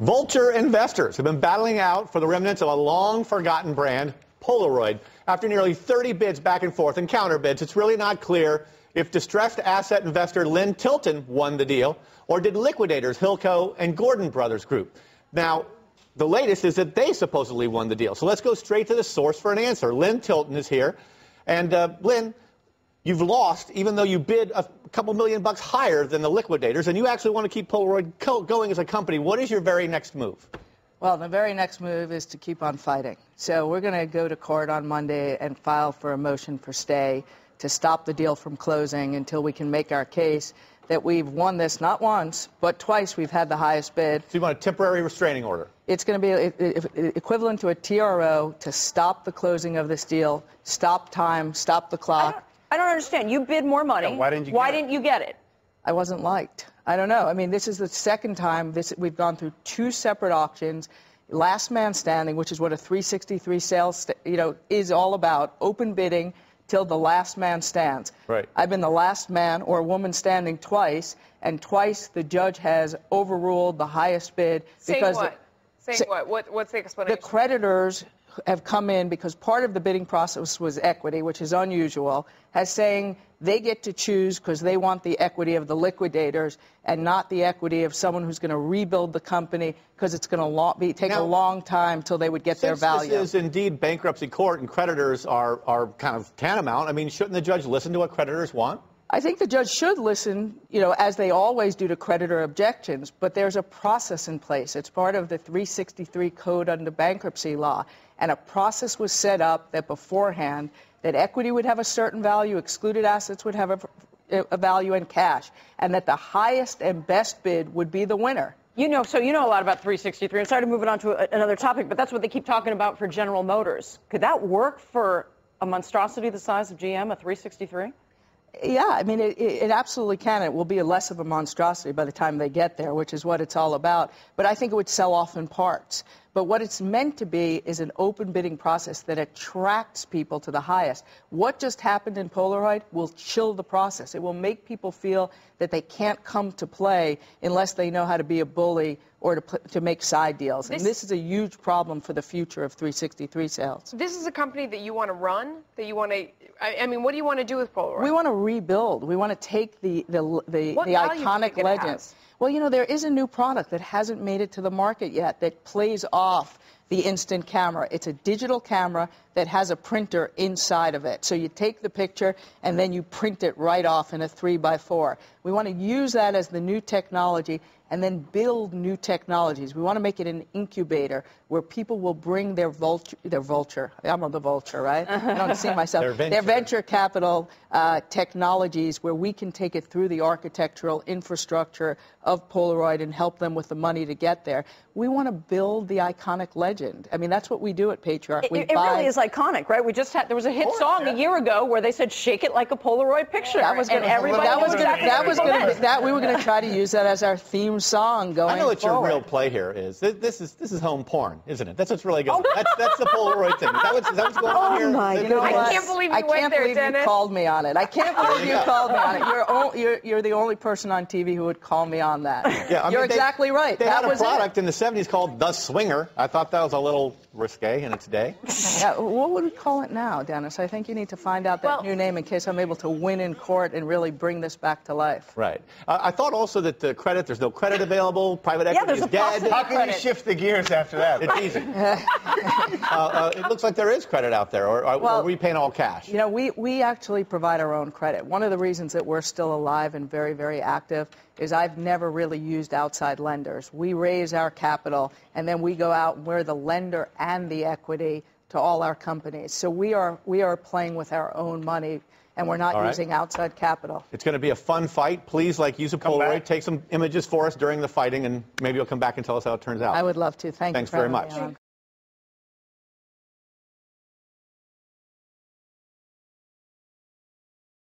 Vulture investors have been battling out for the remnants of a long-forgotten brand, Polaroid. After nearly 30 bids back and forth and counter bids, it's really not clear if distressed asset investor Lynn Tilton won the deal, or did liquidators Hilco and Gordon Brothers Group. Now, the latest is that they supposedly won the deal. So let's go straight to the source for an answer. Lynn Tilton is here. And Lynn, you've lost, even though you bid a couple $1 million higher than the liquidators, and you actually want to keep Polaroid going as a company. What is your very next move? Well, the very next move is to keep on fighting. So we're going to go to court on Monday and file for a motion for stay to stop the deal from closing until we can make our case that we've won this not once, but twice we've had the highest bid. So you want a temporary restraining order? It's going to be equivalent to a TRO to stop the closing of this deal, stop time, stop the clock. I don't understand. You bid more money. Yeah, why didn't you get it? I wasn't liked. I don't know. I mean, this is the second time we've gone through two separate auctions. Last man standing, which is what a 363 sales, is all about, open bidding till the last man stands. Right. I've been the last man or woman standing twice, and twice the judge has overruled the highest bid. Saying what? Saying what? What's the explanation? The creditors have come in because part of the bidding process was equity, which is unusual, as saying they get to choose because they want the equity of the liquidators and not the equity of someone who's going to rebuild the company because it's going to take a long time till they would get their value. This is indeed bankruptcy court and creditors are kind of tantamount. I mean, shouldn't the judge listen to what creditors want? I think the judge should listen, as they always do to creditor objections, but there's a process in place. It's part of the 363 code under bankruptcy law, and a process was set up that beforehand that equity would have a certain value, excluded assets would have a value in cash, and that the highest and best bid would be the winner. So you know a lot about 363. I'm sorry to move it on to another topic, but that's what they keep talking about for General Motors. Could that work for a monstrosity the size of GM, a 363? Yeah, I mean, it absolutely can. It will be less of a monstrosity by the time they get there, which is what it's all about. But I think it would sell off in parts. But what it's meant to be is an open bidding process that attracts people to the highest. What just happened in Polaroid will chill the process. It will make people feel that they can't come to play unless they know how to be a bully or to make side deals. And this is a huge problem for the future of 363 sales. This is a company that you want to run, that you want to, I mean, what do you want to do with Polaroid? We want to rebuild. We want to take the iconic legend. Well, there is a new product that hasn't made it to the market yet that plays off the instant camera. It's a digital camera that has a printer inside of it. So you take the picture and then you print it right off in a 3x4. We want to use that as the new technology and then build new technologies. We want to make it an incubator where people will bring their vulture. I'm on the Vulture, right? I don't see myself. Their venture capital technologies where we can take it through the architectural infrastructure of Polaroid and help them with the money to get there. We want to build the iconic legend. I mean, that's what we do at Patriarch. It really is iconic, right? There was a hit song a year ago where they said, "Shake it like a Polaroid picture." We were going to try to use that as our theme song going forward. I know what your real play here is. This is home porn, isn't it? That's what's really going on. That's the Polaroid thing. Is that what's going on here? Oh, my goodness. I can't believe you went there, Dennis. You called me on it. I can't believe you called me on it. You're the only person on TV who would call me on that. Yeah, you're exactly right. They had a product in the 70s called The Swinger. I thought that was a little risque in its day. Yeah, what would we call it now, Dennis? I think you need to find out that new name in case I'm able to win in court and really bring this back to life. Right. I thought also that there's no credit available. Private equity is dead. How can you shift the gears after that? It's easy. It looks like there is credit out there, or are we paying all cash? We actually provide our own credit. One of the reasons that we're still alive and very, very active is I've never really used outside lenders. We raise our capital, and then we go out and we're the lender and the equity to all our companies. So we are playing with our own money, and we're not using outside capital. It's going to be a fun fight. Please, use a Polaroid. Take some images for us during the fighting, and maybe you'll come back and tell us how it turns out. I would love to. Thanks very much.